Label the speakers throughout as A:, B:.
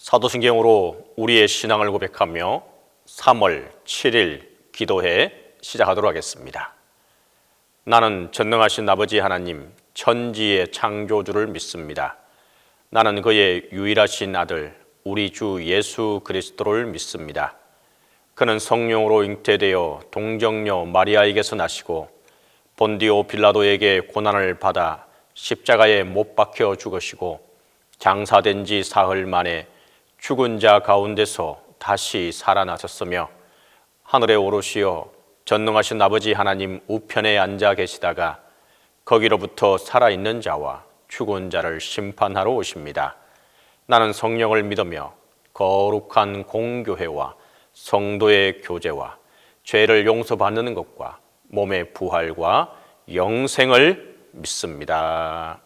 A: 사도신경으로 우리의 신앙을 고백하며 3월 7일 기도회 시작하도록 하겠습니다. 나는 전능하신 아버지 하나님 천지의 창조주를 믿습니다. 나는 그의 유일하신 아들 우리 주 예수 그리스도를 믿습니다. 그는 성령으로 잉태되어 동정녀 마리아에게서 나시고 본디오 빌라도에게 고난을 받아 십자가에 못 박혀 죽으시고 장사된 지 사흘 만에 죽은 자 가운데서 다시 살아나셨으며 하늘에 오르시어 전능하신 아버지 하나님 우편에 앉아 계시다가 거기로부터 살아있는 자와 죽은 자를 심판하러 오십니다. 나는 성령을 믿으며 거룩한 공교회와 성도의 교제와 죄를 용서받는 것과 몸의 부활과 영생을 믿습니다.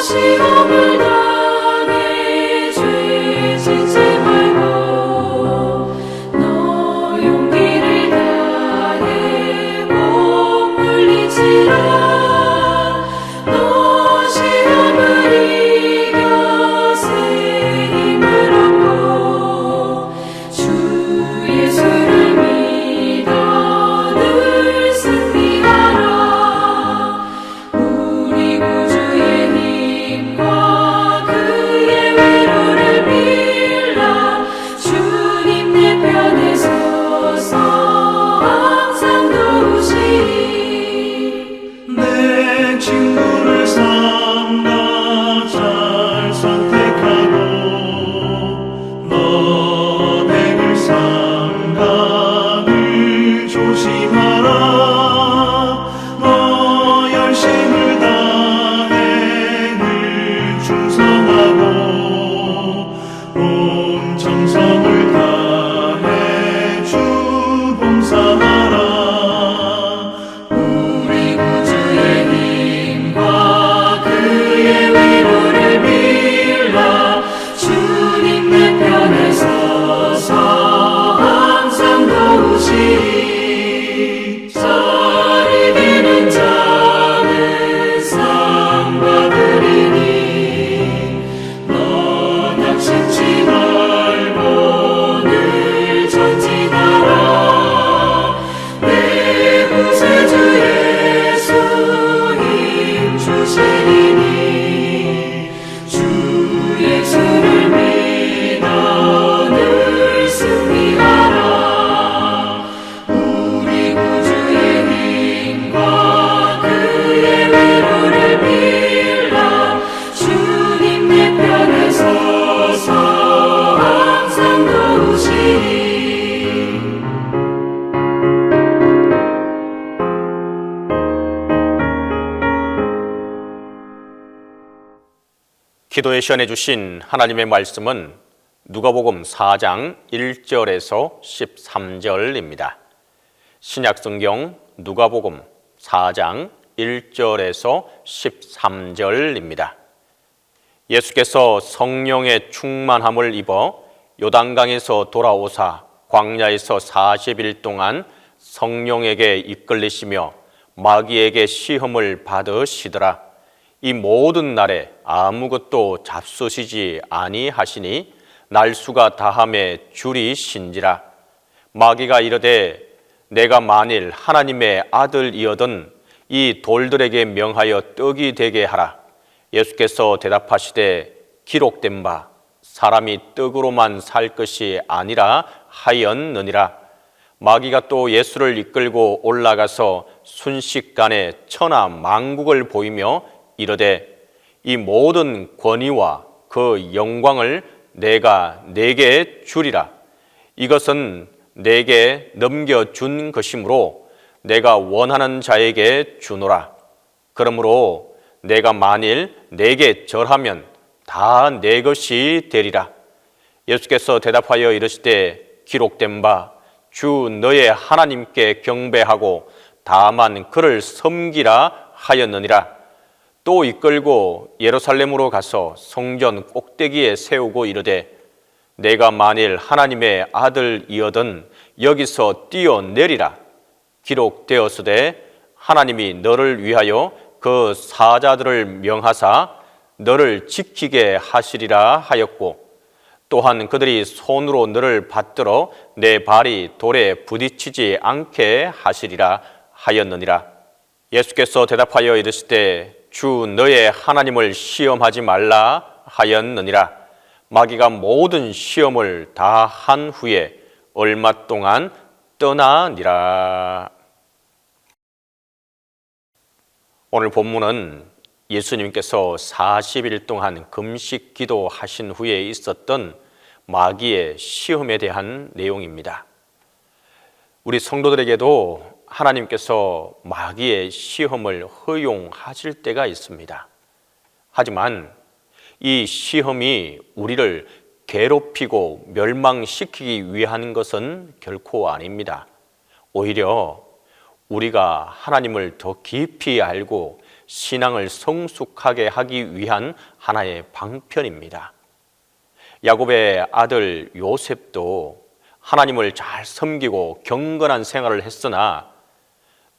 B: 시험을 당해 죄 짓지 말고
A: 기도에 시연해 주신 하나님의 말씀은 누가복음 4장 1절에서 13절입니다. 신약성경 누가복음 4장 1절에서 13절입니다. 예수께서 성령의 충만함을 입어 요단강에서 돌아오사 광야에서 40일 동안 성령에게 이끌리시며 마귀에게 시험을 받으시더라. 이 모든 날에 아무것도 잡수시지 아니하시니 날수가 다함에 줄이신지라. 마귀가 이르되 내가 만일 하나님의 아들이어든 이 돌들에게 명하여 떡이 되게 하라. 예수께서 대답하시되 기록된 바 사람이 떡으로만 살 것이 아니라 하였느니라. 마귀가 또 예수를 이끌고 올라가서 순식간에 천하 만국을 보이며 이르되 이 모든 권위와 그 영광을 내가 네게 주리라. 이것은 내게 넘겨준 것이므로 내가 원하는 자에게 주노라. 그러므로 내가 만일 네게 절하면 다 내 것이 되리라. 예수께서 대답하여 이르시되 기록된 바 주 너의 하나님께 경배하고 다만 그를 섬기라 하였느니라. 또 이끌고 예루살렘으로 가서 성전 꼭대기에 세우고 이르되 내가 만일 하나님의 아들이어든 여기서 뛰어내리라. 기록되었으되 하나님이 너를 위하여 그 사자들을 명하사 너를 지키게 하시리라 하였고 또한 그들이 손으로 너를 받들어 내 발이 돌에 부딪히지 않게 하시리라 하였느니라. 예수께서 대답하여 이르시되 주 너의 하나님을 시험하지 말라 하였느니라. 마귀가 모든 시험을 다 한 후에 얼마 동안 떠나니라. 오늘 본문은 예수님께서 40일 동안 금식 기도하신 후에 있었던 마귀의 시험에 대한 내용입니다. 우리 성도들에게도 하나님께서 마귀의 시험을 허용하실 때가 있습니다. 하지만 이 시험이 우리를 괴롭히고 멸망시키기 위한 것은 결코 아닙니다. 오히려 우리가 하나님을 더 깊이 알고 신앙을 성숙하게 하기 위한 하나의 방편입니다. 야곱의 아들 요셉도 하나님을 잘 섬기고 경건한 생활을 했으나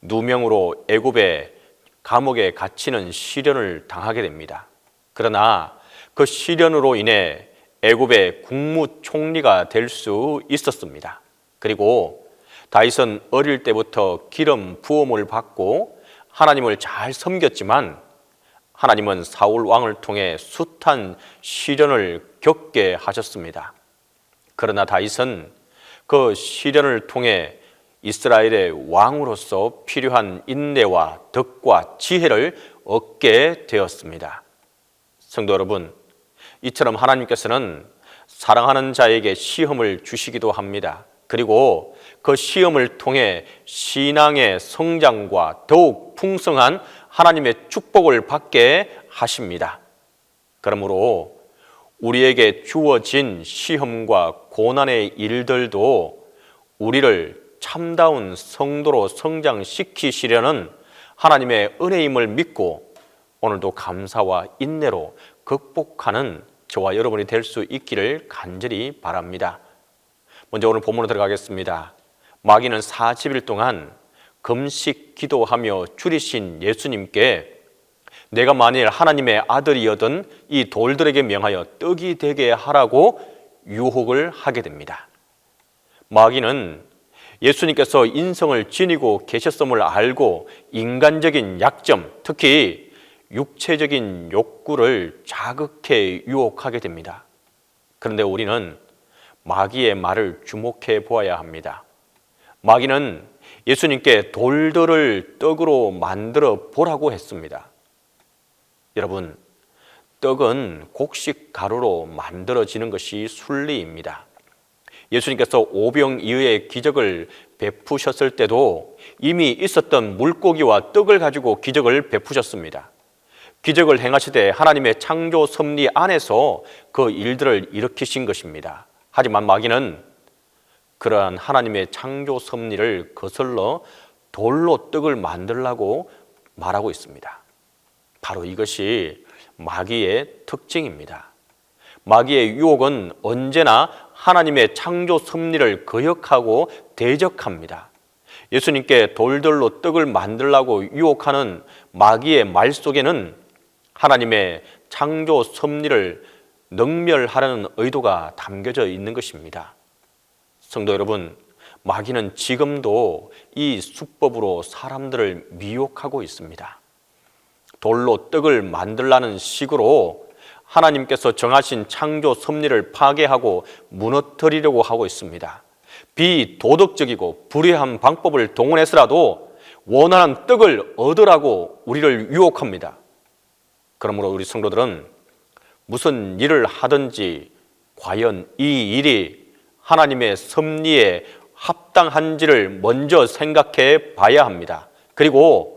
A: 누명으로 애굽의 감옥에 갇히는 시련을 당하게 됩니다. 그러나 그 시련으로 인해 애굽의 국무총리가 될 수 있었습니다. 그리고 다윗은 어릴 때부터 기름 부음을 받고 하나님을 잘 섬겼지만 하나님은 사울 왕을 통해 숱한 시련을 겪게 하셨습니다. 그러나 다윗은 그 시련을 통해 이스라엘의 왕으로서 필요한 인내와 덕과 지혜를 얻게 되었습니다. 성도 여러분, 이처럼 하나님께서는 사랑하는 자에게 시험을 주시기도 합니다. 그리고 그 시험을 통해 신앙의 성장과 더욱 풍성한 하나님의 축복을 받게 하십니다. 그러므로 우리에게 주어진 시험과 고난의 일들도 우리를 참다운 성도로 성장시키시려는 하나님의 은혜임을 믿고 오늘도 감사와 인내로 극복하는 저와 여러분이 될 수 있기를 간절히 바랍니다. 먼저 오늘 본문으로 들어가겠습니다. 마귀는 40일 동안 금식 기도하며 줄이신 예수님께 내가 만일 하나님의 아들이어든 이 돌들에게 명하여 떡이 되게 하라고 유혹을 하게 됩니다. 마귀는 예수님께서 인성을 지니고 계셨음을 알고 인간적인 약점, 특히 육체적인 욕구를 자극해 유혹하게 됩니다. 그런데 우리는 마귀의 말을 주목해 보아야 합니다. 마귀는 예수님께 돌들을 떡으로 만들어 보라고 했습니다. 여러분, 떡은 곡식 가루로 만들어지는 것이 순리입니다. 예수님께서 오병이어의 기적을 베푸셨을 때도 이미 있었던 물고기와 떡을 가지고 기적을 베푸셨습니다. 기적을 행하시되 하나님의 창조 섭리 안에서 그 일들을 일으키신 것입니다. 하지만 마귀는 그러한 하나님의 창조 섭리를 거슬러 돌로 떡을 만들라고 말하고 있습니다. 바로 이것이 마귀의 특징입니다. 마귀의 유혹은 언제나 하나님의 창조 섭리를 거역하고 대적합니다. 예수님께 돌들로 떡을 만들라고 유혹하는 마귀의 말 속에는 하나님의 창조 섭리를 능멸하려는 의도가 담겨져 있는 것입니다. 성도 여러분, 마귀는 지금도 이 수법으로 사람들을 미혹하고 있습니다. 돌로 떡을 만들라는 식으로 하나님께서 정하신 창조 섭리를 파괴하고 무너뜨리려고 하고 있습니다. 비도덕적이고 불의한 방법을 동원해서라도 원하는 떡을 얻으라고 우리를 유혹합니다. 그러므로 우리 성도들은 무슨 일을 하든지 과연 이 일이 하나님의 섭리에 합당한지를 먼저 생각해 봐야 합니다. 그리고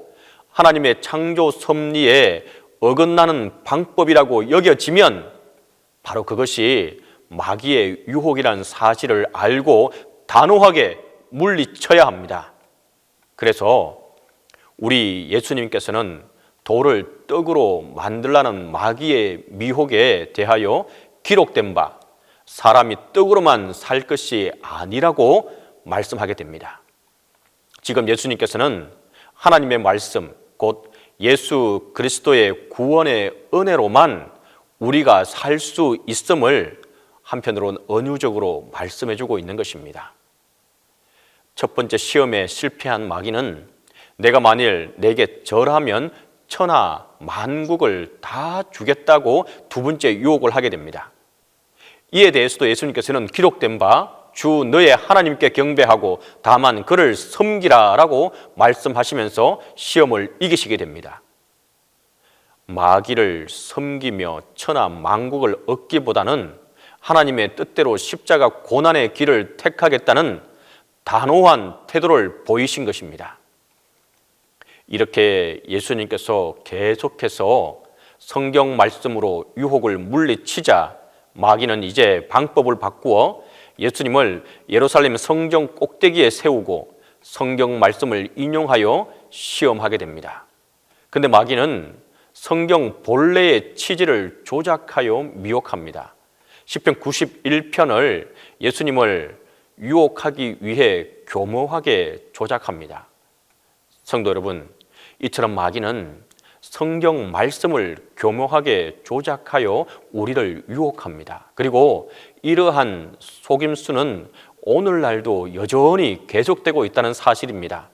A: 하나님의 창조 섭리에 어긋나는 방법이라고 여겨지면 바로 그것이 마귀의 유혹이라는 사실을 알고 단호하게 물리쳐야 합니다. 그래서 우리 예수님께서는 돌을 떡으로 만들라는 마귀의 미혹에 대하여 기록된 바 사람이 떡으로만 살 것이 아니라고 말씀하게 됩니다. 지금 예수님께서는 하나님의 말씀, 곧 예수 그리스도의 구원의 은혜로만 우리가 살 수 있음을 한편으로는 은유적으로 말씀해주고 있는 것입니다. 첫 번째 시험에 실패한 마귀는 내가 만일 내게 절하면 천하 만국을 다 주겠다고 두 번째 유혹을 하게 됩니다. 이에 대해서도 예수님께서는 기록된 바 주 너의 하나님께 경배하고 다만 그를 섬기라라고 말씀하시면서 시험을 이기시게 됩니다. 마귀를 섬기며 천하 만국을 얻기보다는 하나님의 뜻대로 십자가 고난의 길을 택하겠다는 단호한 태도를 보이신 것입니다. 이렇게 예수님께서 계속해서 성경 말씀으로 유혹을 물리치자 마귀는 이제 방법을 바꾸어 예수님을 예루살렘 성정 꼭대기에 세우고 성경 말씀을 인용하여 시험하게 됩니다. 그런데 마귀는 성경 본래의 취지를 조작하여 미혹합니다. 시편 91편을 예수님을 유혹하기 위해 교묘하게 조작합니다. 성도 여러분, 이처럼 마귀는 성경 말씀을 교묘하게 조작하여 우리를 유혹합니다. 그리고 이러한 속임수는 오늘날도 여전히 계속되고 있다는 사실입니다.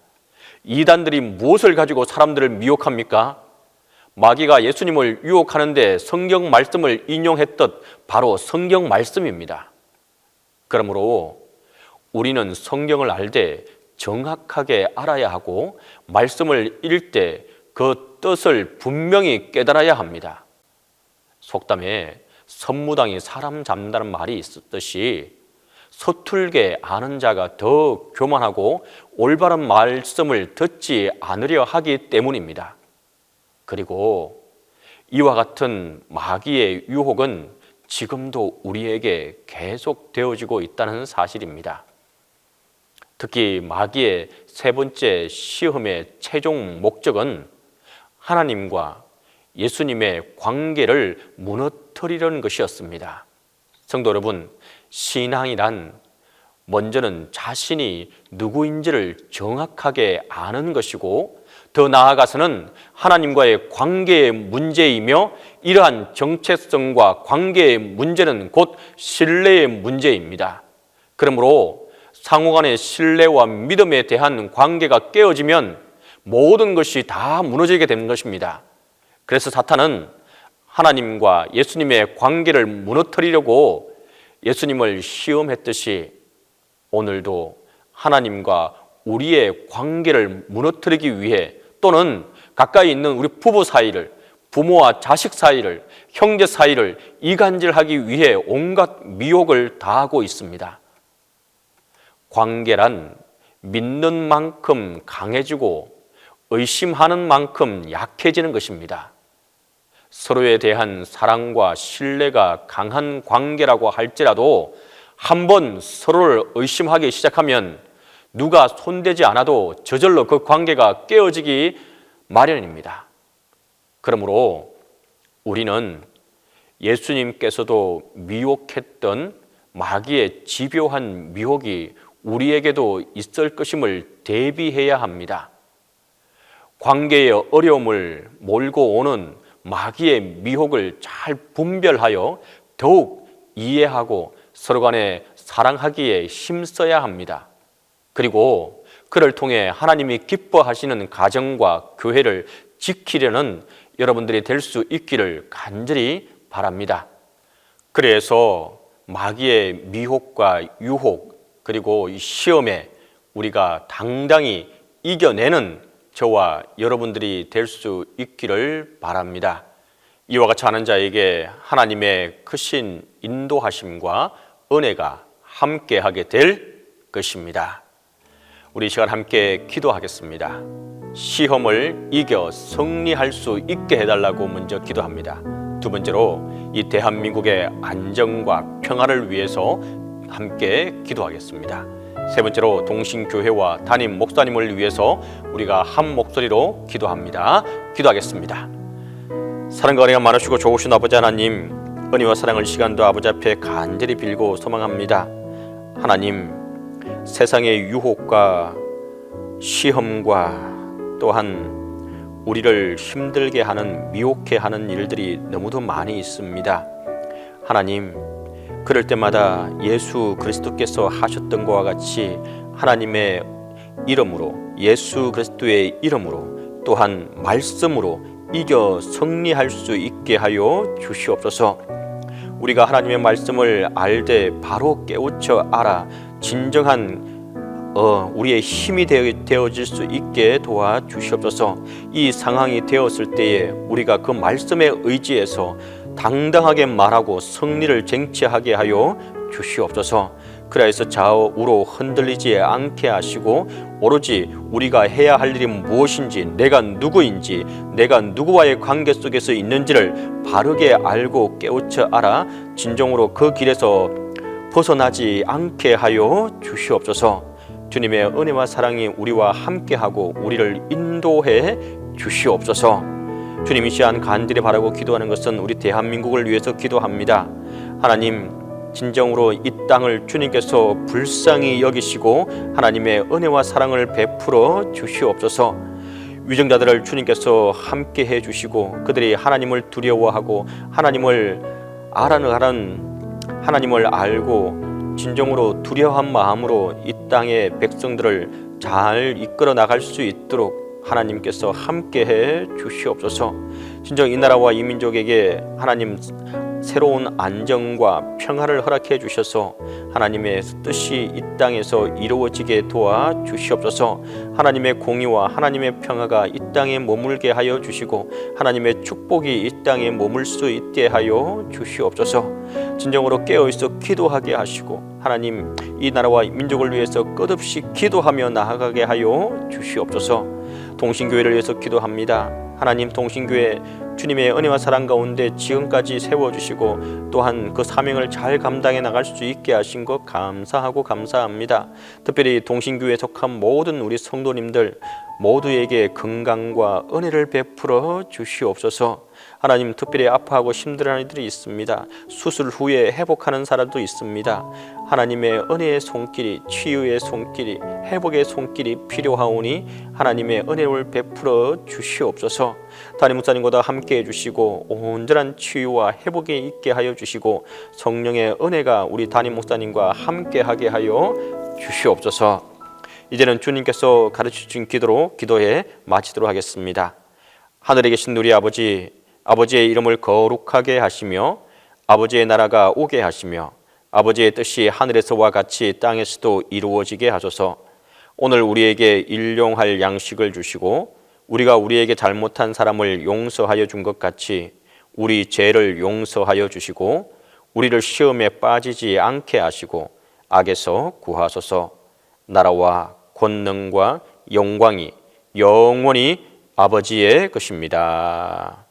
A: 이단들이 무엇을 가지고 사람들을 미혹합니까? 마귀가 예수님을 유혹하는데 성경 말씀을 인용했듯 바로 성경 말씀입니다. 그러므로 우리는 성경을 알되 정확하게 알아야 하고 말씀을 읽을 때 그 뜻을 분명히 깨달아야 합니다. 속담에 선무당이 사람 잡는다는 말이 있듯이 서툴게 아는 자가 더 교만하고 올바른 말씀을 듣지 않으려 하기 때문입니다. 그리고 이와 같은 마귀의 유혹은 지금도 우리에게 계속 되어지고 있다는 사실입니다. 특히 마귀의 세 번째 시험의 최종 목적은 하나님과 예수님의 관계를 무너뜨리려는 것이었습니다. 성도 여러분, 신앙이란 먼저는 자신이 누구인지를 정확하게 아는 것이고 더 나아가서는 하나님과의 관계의 문제이며 이러한 정체성과 관계의 문제는 곧 신뢰의 문제입니다. 그러므로 상호간의 신뢰와 믿음에 대한 관계가 깨어지면 모든 것이 다 무너지게 되는 것입니다. 그래서 사탄은 하나님과 예수님의 관계를 무너뜨리려고 예수님을 시험했듯이 오늘도 하나님과 우리의 관계를 무너뜨리기 위해 또는 가까이 있는 우리 부부 사이를, 부모와 자식 사이를, 형제 사이를 이간질하기 위해 온갖 미혹을 다하고 있습니다. 관계란 믿는 만큼 강해지고 의심하는 만큼 약해지는 것입니다. 서로에 대한 사랑과 신뢰가 강한 관계라고 할지라도 한번 서로를 의심하기 시작하면 누가 손대지 않아도 저절로 그 관계가 깨어지기 마련입니다. 그러므로 우리는 예수님께서도 미혹했던 마귀의 집요한 미혹이 우리에게도 있을 것임을 대비해야 합니다. 관계의 어려움을 몰고 오는 마귀의 미혹을 잘 분별하여 더욱 이해하고 서로 간에 사랑하기에 힘써야 합니다. 그리고 그를 통해 하나님이 기뻐하시는 가정과 교회를 지키려는 여러분들이 될 수 있기를 간절히 바랍니다. 그래서 마귀의 미혹과 유혹 그리고 시험에 우리가 당당히 이겨내는 저와 여러분들이 될 수 있기를 바랍니다. 이와 같이 하는 자에게 하나님의 크신 인도하심과 은혜가 함께하게 될 것입니다. 우리 이 시간 함께 기도하겠습니다. 시험을 이겨 승리할 수 있게 해달라고 먼저 기도합니다. 두 번째로 이 대한민국의 안정과 평화를 위해서 함께 기도하겠습니다. 세 번째로 동신교회와 담임 목사님을 위해서 우리가 한 목소리로 기도합니다. 기도하겠습니다. 사랑과 은혜가 많으시고 좋으신 아버지 하나님, 은혜와 사랑을 시간도 아버지 앞에 간절히 빌고 소망합니다. 하나님, 세상의 유혹과 시험과 또한 우리를 힘들게 하는 미혹해 하는 일들이 너무도 많이 있습니다. 하나님, 그럴 때마다 예수 그리스도께서 하셨던 것과 같이 하나님의 이름으로, 예수 그리스도의 이름으로 또한 말씀으로 이겨 승리할 수 있게 하여 주시옵소서. 우리가 하나님의 말씀을 알되 바로 깨우쳐 알아 진정한 우리의 힘이 되어질 수 있게 도와주시옵소서. 이 상황이 되었을 때에 우리가 그 말씀에 의지해서 당당하게 말하고 승리를 쟁취하게 하여 주시옵소서. 그래서 좌우로 흔들리지 않게 하시고 오로지 우리가 해야 할 일이 무엇인지, 내가 누구인지, 내가 누구와의 관계 속에서 있는지를 바르게 알고 깨우쳐 알아 진정으로 그 길에서 벗어나지 않게 하여 주시옵소서. 주님의 은혜와 사랑이 우리와 함께하고 우리를 인도해 주시옵소서. 주님, 이 시간 간절히 바라고 기도하는 것은 우리 대한민국을 위해서 기도합니다. 하나님, 진정으로 이 땅을 주님께서 불쌍히 여기시고 하나님의 은혜와 사랑을 베풀어 주시옵소서. 위정자들을 주님께서 함께 해주시고 그들이 하나님을 두려워하고 하나님을 하나님을 알고 진정으로 두려워한 마음으로 이 땅의 백성들을 잘 이끌어 나갈 수 있도록 하나님께서 함께해 주시옵소서. 진정 이 나라와 이 민족에게 하나님 새로운 안정과 평화를 허락해 주셔서 하나님의 뜻이 이 땅에서 이루어지게 도와주시옵소서. 하나님의 공의와 하나님의 평화가 이 땅에 머물게 하여 주시고 하나님의 축복이 이 땅에 머물 수 있게 하여 주시옵소서. 진정으로 깨어있어 기도하게 하시고 하나님, 이 나라와 민족을 위해서 끝없이 기도하며 나아가게 하여 주시옵소서. 동신교회를 위해서 기도합니다. 하나님, 동신교회 주님의 은혜와 사랑 가운데 지금까지 세워주시고 또한 그 사명을 잘 감당해 나갈 수 있게 하신 것 감사하고 감사합니다. 특별히 동신교회에 속한 모든 우리 성도님들 모두에게 건강과 은혜를 베풀어 주시옵소서. 하나님, 특별히 아파하고 힘들어하는 이들이 있습니다. 수술 후에 회복하는 사람도 있습니다. 하나님의 은혜의 손길이, 치유의 손길이, 회복의 손길이 필요하오니 하나님의 은혜를 베풀어 주시옵소서. 담임 목사님과 함께 해주시고 온전한 치유와 회복이 있게 하여 주시고 성령의 은혜가 우리 담임 목사님과 함께 하게 하여 주시옵소서. 이제는 주님께서 가르쳐주신 기도로 기도해 마치도록 하겠습니다. 하늘에 계신 우리 아버지, 아버지의 이름을 거룩하게 하시며 아버지의 나라가 오게 하시며 아버지의 뜻이 하늘에서와 같이 땅에서도 이루어지게 하소서. 오늘 우리에게 일용할 양식을 주시고 우리가 우리에게 잘못한 사람을 용서하여 준 것 같이 우리 죄를 용서하여 주시고 우리를 시험에 빠지지 않게 하시고 악에서 구하소서. 나라와 권능과 영광이 영원히 아버지의 것입니다.